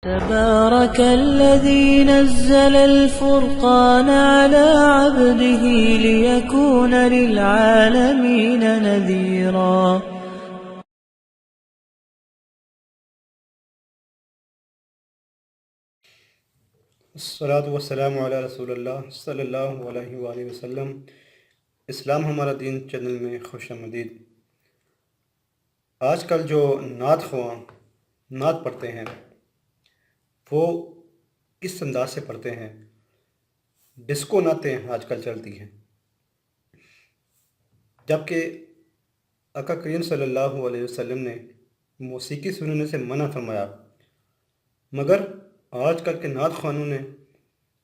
تبارك الذي نزل الفرقان على عبده ليكون للعالمين نذيرا. الصلاۃ والسلام علی رسول اللہ صلی اللہ علیہ وآلہ وسلم۔ اسلام ہمارا دین چینل میں خوش آمدید۔ آج کل جو نعت خواں نعت پڑھتے ہیں وہ کس انداز سے پڑھتے ہیں؟ ڈسکو نعتیں آج کل چلتی ہیں، جبکہ آقا کریم صلی اللہ علیہ وسلم نے موسیقی سننے سے منع فرمایا، مگر آج کل کے نعت خوانوں نے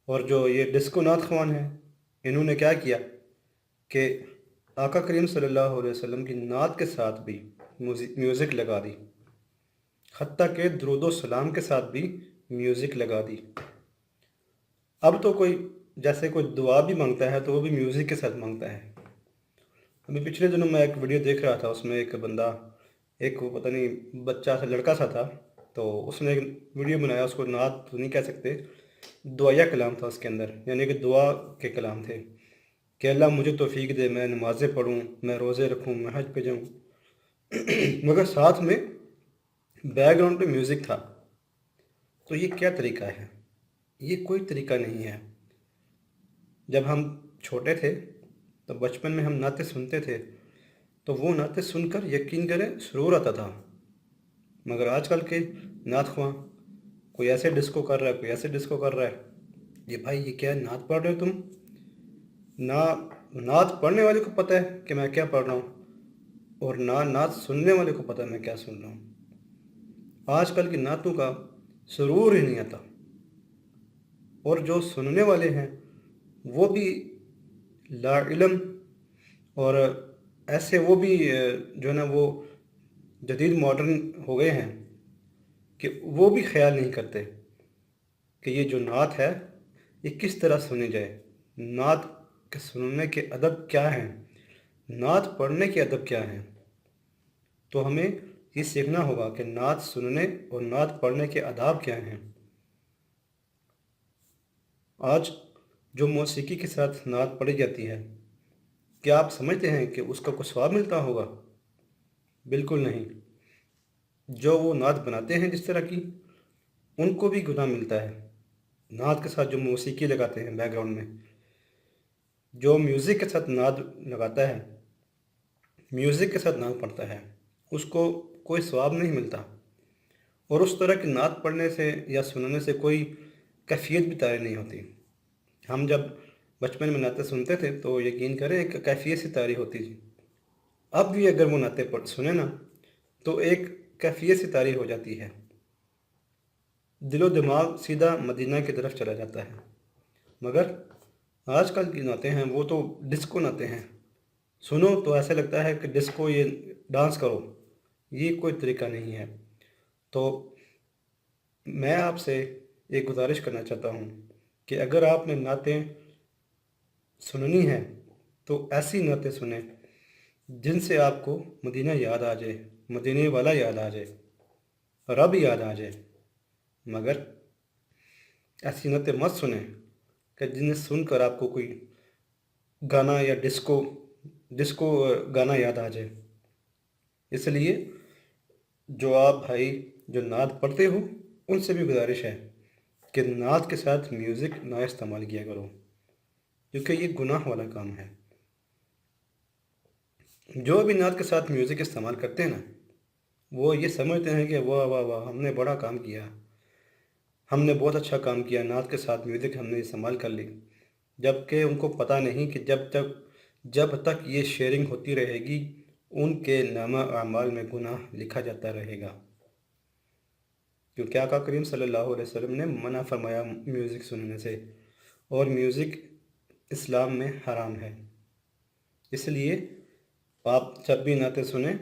اور جو یہ ڈسکو نعت خوان ہیں انہوں نے کیا کیا کہ آقا کریم صلی اللہ علیہ وسلم کی نعت کے ساتھ بھی میوزک لگا دی، حتیٰ کہ درود و سلام کے ساتھ بھی میوزک لگا دی۔ اب تو کوئی جیسے کوئی دعا بھی مانگتا ہے تو وہ بھی میوزک کے ساتھ مانگتا ہے۔ ابھی پچھلے دنوں میں ایک ویڈیو دیکھ رہا تھا، اس میں ایک بندہ، ایک وہ پتہ نہیں بچہ سا لڑکا سا تھا، تو اس نے ایک ویڈیو بنایا، اس کو نعت تو نہیں کہہ سکتے، دعائیہ کلام تھا اس کے اندر، یعنی کہ دعا کے کلام تھے کہ اللہ مجھے توفیق دے، میں نمازیں پڑھوں، میں روزے رکھوں، میں حج پہ جاؤں، مگر ساتھ میں بیک گراؤنڈ پہ میوزک تھا۔ تو یہ کیا طریقہ ہے؟ یہ کوئی طریقہ نہیں ہے۔ جب ہم چھوٹے تھے تو بچپن میں ہم نعتیں سنتے تھے تو وہ نعتیں سن کر یقین کریں سرور آتا تھا، مگر آج کل کے نعت خواں کوئی ایسے ڈسکو کر رہا ہے، کوئی ایسے ڈسکو کر رہا ہے۔ یہ بھائی یہ کیا نعت پڑھ رہے ہو تم؟ نعت پڑھنے والے کو پتہ ہے کہ میں کیا پڑھ رہا ہوں، اور نعت سننے والے کو پتہ ہے میں کیا سن رہا ہوں۔ آج کل کی نعتوں کا سرور ہی نہیں آتا، اور جو سننے والے ہیں وہ بھی لا علم، اور ایسے وہ بھی جو ہے نا وہ جدید ماڈرن ہو گئے ہیں کہ وہ بھی خیال نہیں کرتے کہ یہ جو نعت ہے یہ کس طرح سنی جائے، نعت کے سننے کے ادب کیا ہیں، نعت پڑھنے کے ادب کیا ہیں۔ تو ہمیں یہ سیکھنا ہوگا کہ نعت سننے اور نعت پڑھنے کے آداب کیا ہیں۔ آج جو موسیقی کے ساتھ نعت پڑھی جاتی ہے، کیا آپ سمجھتے ہیں کہ اس کا کوئی ثواب ملتا ہوگا؟ بالکل نہیں۔ جو وہ نعت بناتے ہیں جس طرح کی، ان کو بھی گناہ ملتا ہے۔ نعت کے ساتھ جو موسیقی لگاتے ہیں بیک گراؤنڈ میں، جو میوزک کے ساتھ نعت لگاتا ہے، میوزک کے ساتھ نعت پڑھتا ہے، اس کو کوئی ثواب نہیں ملتا، اور اس طرح کی نعت پڑھنے سے یا سننے سے کوئی کیفیت بھی طاری نہیں ہوتی۔ ہم جب بچپن میں نعتیں سنتے تھے تو یقین کریں ایک کیفیت سے طاری ہوتی تھی۔ اب بھی اگر وہ نعتیں سنیں نا تو ایک کیفیت سے طاری ہو جاتی ہے، دل و دماغ سیدھا مدینہ کی طرف چلا جاتا ہے۔ مگر آج کل کی نعتیں ہیں وہ تو ڈسکو نعتیں ہیں، سنو تو ایسا لگتا ہے کہ ڈسکو، یہ ڈانس کرو، یہ کوئی طریقہ نہیں ہے۔ تو میں آپ سے ایک گزارش کرنا چاہتا ہوں کہ اگر آپ نے نعتیں سننی ہیں تو ایسی نعتیں سنیں جن سے آپ کو مدینہ یاد آ جائے، مدینے والا یاد آ جائے، رب یاد آ جائے۔ مگر ایسی نعتیں مت سنیں کہ جنہیں سن کر آپ کو کوئی گانا یا ڈسکو گانا یاد آ جائے۔ اس لیے جو آپ بھائی جو نعت پڑھتے ہو ان سے بھی گزارش ہے کہ نعت کے ساتھ میوزک نہ استعمال کیا کرو، کیونکہ یہ گناہ والا کام ہے۔ جو بھی نعت کے ساتھ میوزک استعمال کرتے ہیں نا، وہ یہ سمجھتے ہیں کہ واہ واہ واہ ہم نے بڑا کام کیا، ہم نے بہت اچھا کام کیا، نعت کے ساتھ میوزک ہم نے استعمال کر لی، جبکہ ان کو پتہ نہیں کہ جب تک یہ شیئرنگ ہوتی رہے گی ان کے نامہ اعمال میں گناہ لکھا جاتا رہے گا، کیونکہ آقا کریم صلی اللہ علیہ وسلم نے منع فرمایا میوزک سننے سے، اور میوزک اسلام میں حرام ہے۔ اس لیے آپ جب بھی نعتیں سنیں،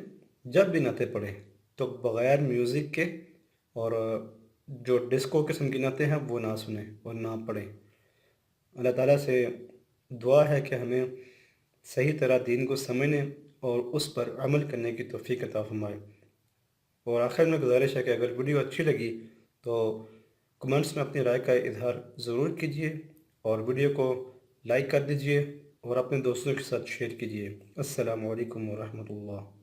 جب بھی نعتیں پڑھیں تو بغیر میوزک کے اور جو ڈسکو قسم کی نعتیں ہیں وہ نہ سنیں اور نہ پڑھیں۔ اللہ تعالیٰ سے دعا ہے کہ ہمیں صحیح طرح دین کو سمجھنے اور اس پر عمل کرنے کی توفیق عطا فرمائے۔ اور آخر میں گزارش ہے کہ اگر ویڈیو اچھی لگی تو کمنٹس میں اپنی رائے کا اظہار ضرور کیجیے اور ویڈیو کو لائک کر دیجیے اور اپنے دوستوں کے ساتھ شیئر کیجیے۔ السلام علیکم ورحمۃ اللہ۔